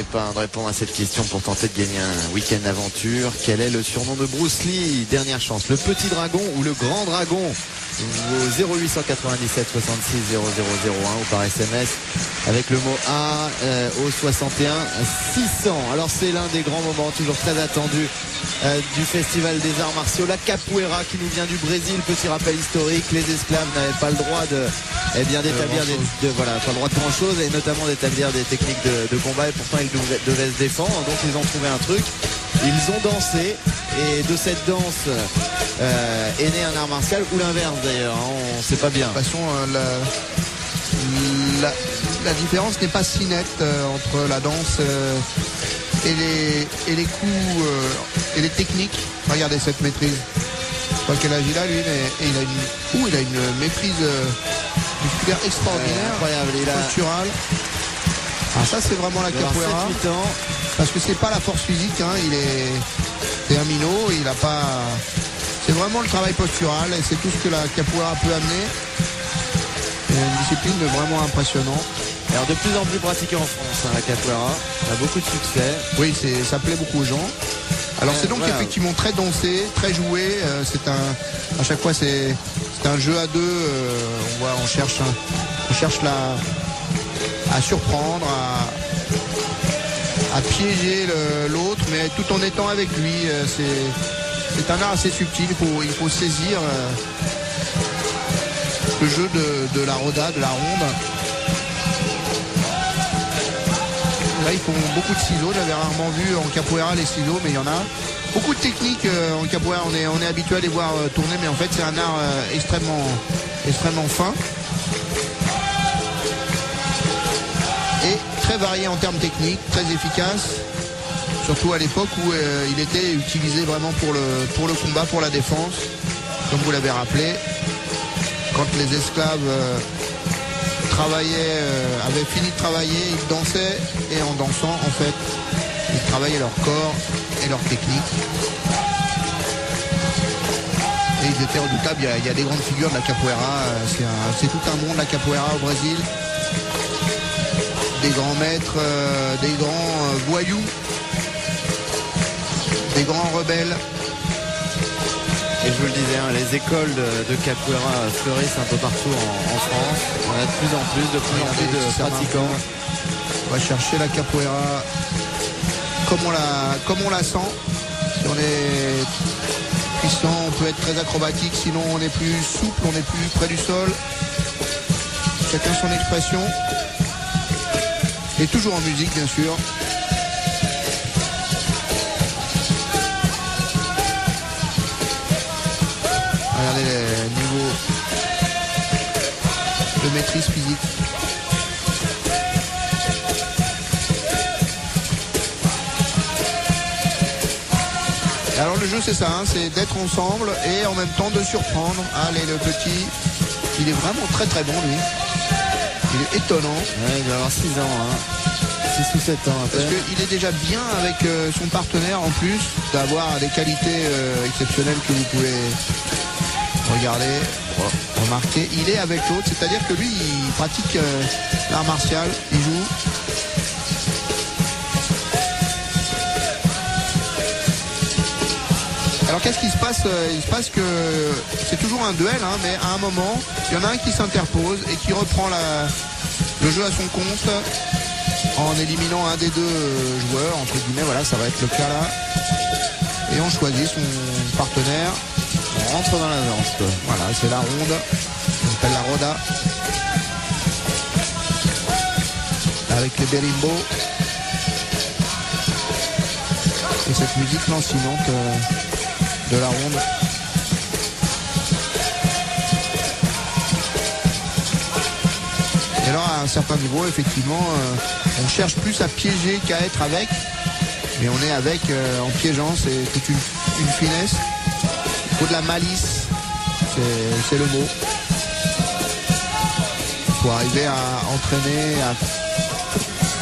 n'oubliez pas de répondre à cette question pour tenter de gagner un week-end aventure. Quel est le surnom de Bruce Lee? Dernière chance, le petit dragon ou le grand dragon? Au 0897 66 0001 ou par SMS avec le mot A au 61 600. Alors c'est l'un des grands moments toujours très attendus du Festival des Arts Martiaux, la capoeira qui nous vient du Brésil. Petit rappel historique, les esclaves n'avaient pas le droit d'établir pas le droit de grand chose, et notamment d'établir des techniques de combat, et pourtant ils devaient se défendre. Donc ils ont trouvé un truc, ils ont dansé, et de cette danse est né un art martial, ou l'inverse d'ailleurs, hein, on ne sait pas bien. De toute façon, la différence n'est pas si nette entre la danse et les coups et les techniques. Regardez cette maîtrise. Je sais pas quel âge il a lui, mais il a une maîtrise musculaire extraordinaire, incroyable, posturale. Alors ça c'est vraiment la capoeira. 7-8 ans. Parce que c'est pas la force physique, hein, c'est un minot, il a pas. C'est vraiment le travail postural et c'est tout ce que la capoeira peut amener. C'est une discipline vraiment impressionnante. Alors de plus en plus pratiquée en France, hein, la capoeira. On a beaucoup de succès. Oui, ça plaît beaucoup aux gens. Alors c'est donc effectivement très dansé, très joué. À chaque fois c'est un jeu à deux. On cherche à surprendre, à piéger l'autre, mais tout en étant avec lui. C'est un art assez subtil. Il faut saisir le jeu de la roda, de la ronde. Là, ils font beaucoup de ciseaux. J'avais rarement vu en capoeira les ciseaux, mais il y en a. Beaucoup de techniques en capoeira. On est habitué à les voir tourner, mais en fait, c'est un art extrêmement fin. Et très varié en termes techniques, très efficace. Surtout à l'époque où il était utilisé vraiment pour le combat, pour la défense. Comme vous l'avez rappelé, quand les esclaves avaient fini de travailler, ils dansaient, et en dansant, en fait, ils travaillaient leur corps et leur technique. Et ils étaient redoutables. Il y a des grandes figures de la capoeira. C'est tout un monde, la capoeira au Brésil. Des grands maîtres, des grands voyous, des grands rebelles. Et je vous le disais, hein, les écoles de capoeira fleurissent un peu partout en France. On a de plus en plus de pratiquants. On va chercher la capoeira comme on la sent. Si on est puissant, on peut être très acrobatique. Sinon, on est plus souple, on est plus près du sol. Chacun son expression. Et toujours en musique, bien sûr. Regardez les niveaux de maîtrise physique. Alors le jeu c'est ça, hein, c'est d'être ensemble et en même temps de surprendre. Allez, le petit, il est vraiment très très bon lui. Il est étonnant. Ouais, il doit avoir 6 ans, hein. 6 ou 7 ans. Parce qu'il est déjà bien avec son partenaire, en plus d'avoir des qualités exceptionnelles que vous pouvez regarder, remarquer. Il est avec l'autre, c'est-à-dire que lui, il pratique l'art martial, il joue. Alors qu'est-ce qui se passe? Il se passe que c'est toujours un duel, hein, mais à un moment, il y en a un qui s'interpose et qui reprend le jeu à son compte en éliminant un des deux joueurs, entre guillemets. Voilà, ça va être le cas là. Et on choisit son partenaire. On rentre dans la danse, quoi. Voilà, c'est la ronde. On appelle la roda. Avec les berimbos. Et cette musique lancinante de la ronde. Et alors à un certain niveau, effectivement, on cherche plus à piéger qu'à être avec. Mais on est avec en piégeant, c'est toute une finesse. Il faut de la malice, c'est le mot. Il faut arriver à entraîner,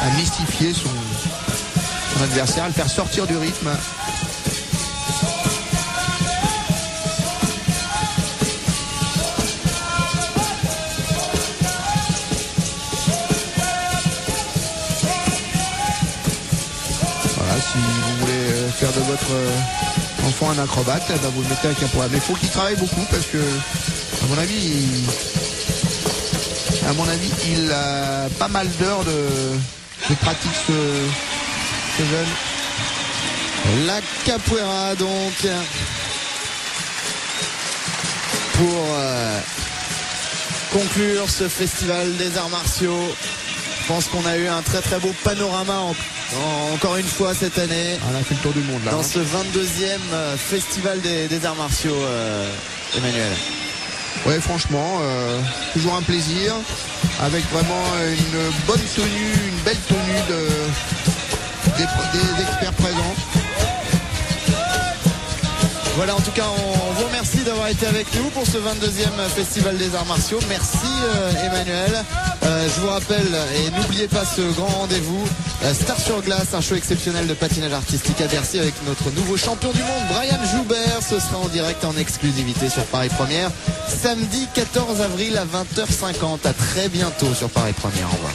à mystifier son adversaire, à le faire sortir du rythme. faire de votre enfant un acrobate, eh ben, vous le mettez avec un poids. Mais il faut qu'il travaille beaucoup parce que, à mon avis, il a pas mal d'heures de pratique ce jeune. La capoeira donc pour conclure ce festival des arts martiaux. Je pense qu'on a eu un très très beau panorama encore une fois cette année. On a fait le tour du monde là. Dans ce 22e festival des arts martiaux, Emmanuel. Ouais, franchement, toujours un plaisir, avec vraiment une bonne tenue, une belle tenue des experts présents. Voilà, en tout cas, on vous remercie d'avoir été avec nous pour ce 22e Festival des Arts Martiaux. Merci Emmanuel. Je vous rappelle, et n'oubliez pas ce grand rendez-vous, Star sur glace, un show exceptionnel de patinage artistique à Bercy avec notre nouveau champion du monde, Brian Joubert. Ce sera en direct, en exclusivité sur Paris Première, samedi 14 avril à 20h50. À très bientôt sur Paris Première. Au revoir.